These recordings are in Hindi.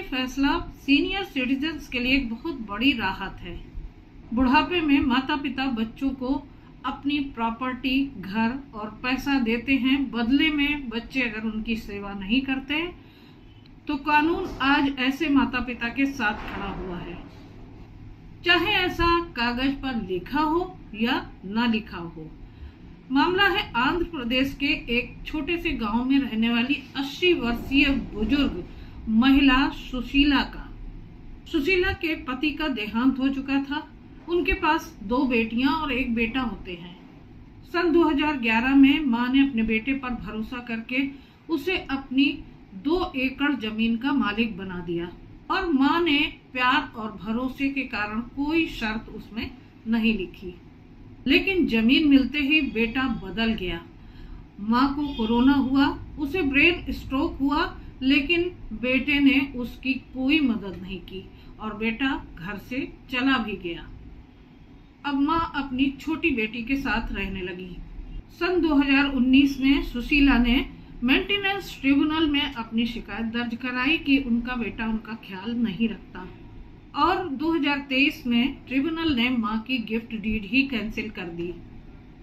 फैसला सीनियर सिटीजन्स के लिए एक बहुत बड़ी राहत है। बुढ़ापे में माता पिता बच्चों को अपनी प्रॉपर्टी, घर और पैसा देते हैं। बदले में बच्चे अगर उनकी सेवा नहीं करते तो कानून आज ऐसे माता पिता के साथ खड़ा हुआ है, चाहे ऐसा कागज पर लिखा हो या ना लिखा हो। मामला है आंध्र प्रदेश के एक छोटे से गांव में रहने वाली 80 वर्षीय बुजुर्ग महिला सुशीला का। सुशीला के पति का देहांत हो चुका था। उनके पास 2 बेटियां और 1 बेटा होते हैं। सन 2011 में मां ने अपने बेटे पर भरोसा करके उसे अपनी 2 एकड़ जमीन का मालिक बना दिया और मां ने प्यार और भरोसे के कारण कोई शर्त उसमें नहीं लिखी। लेकिन जमीन मिलते ही बेटा बदल गया। मां को कोरोना हुआ, उसे ब्रेन स्ट्रोक हुआ, लेकिन बेटे ने उसकी कोई मदद नहीं की और बेटा घर से चला भी गया। अब मां अपनी छोटी बेटी के साथ रहने लगी। सन 2019 में सुशीला ने मेंटेनेंस ट्रिब्यूनल में अपनी शिकायत दर्ज कराई कि उनका बेटा उनका ख्याल नहीं रखता और 2023 में ट्रिब्यूनल ने मां की गिफ्ट डीड ही कैंसिल कर दी।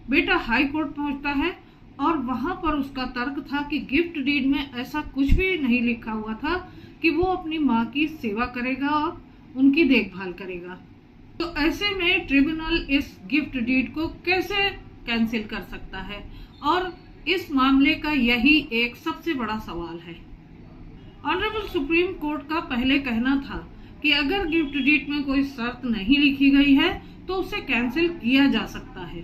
बेटा हाई कोर्ट पहुंचता है और वहां पर उसका तर्क था कि गिफ्ट डीड में ऐसा कुछ भी नहीं लिखा हुआ था कि वो अपनी मां की सेवा करेगा और उनकी देखभाल करेगा। तो ऐसे में ट्रिब्यूनल इस गिफ्ट डीड को कैसे कैंसिल कर सकता है? और इस मामले का यही एक सबसे बड़ा सवाल है। ऑनरेबल सुप्रीम कोर्ट का पहले कहना था कि अगर गिफ्ट डीड में कोई शर्त नहीं लिखी गई है तो उसे कैंसिल किया जा सकता है।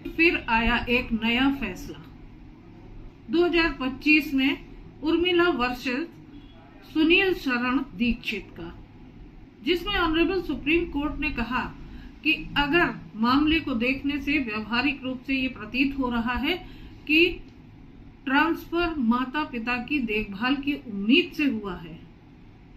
फिर आया एक नया फैसला 2025 में उर्मिला वर्सेस सुनील शरण दीक्षित का, जिसमें ऑनरेबल सुप्रीम कोर्ट ने कहा कि अगर मामले को देखने से व्यवहारिक रूप से ये प्रतीत हो रहा है कि ट्रांसफर माता पिता की देखभाल की उम्मीद से हुआ है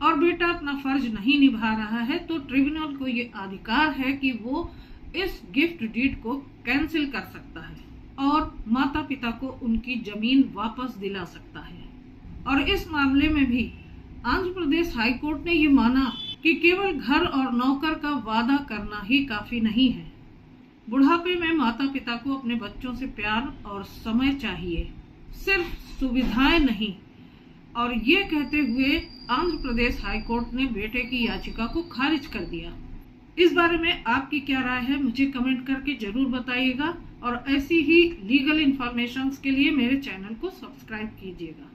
और बेटा अपना फर्ज नहीं निभा रहा है, तो ट्रिब्यूनल को ये अधिकार है कि वो इस गिफ्ट डीड को कैंसिल कर सकता है और माता पिता को उनकी जमीन वापस दिला सकता है। और इस मामले में भी आंध्र प्रदेश हाई कोर्ट ने ये माना कि केवल घर और नौकर का वादा करना ही काफी नहीं है। बुढ़ापे में माता पिता को अपने बच्चों से प्यार और समय चाहिए, सिर्फ सुविधाएं नहीं। और ये कहते हुए आंध्र प्रदेश हाई कोर्ट ने बेटे की याचिका को खारिज कर दिया। इस बारे में आपकी क्या राय है, मुझे कमेंट करके जरूर बताइएगा और ऐसी ही लीगल इन्फॉर्मेशन के लिए मेरे चैनल को सब्सक्राइब कीजिएगा।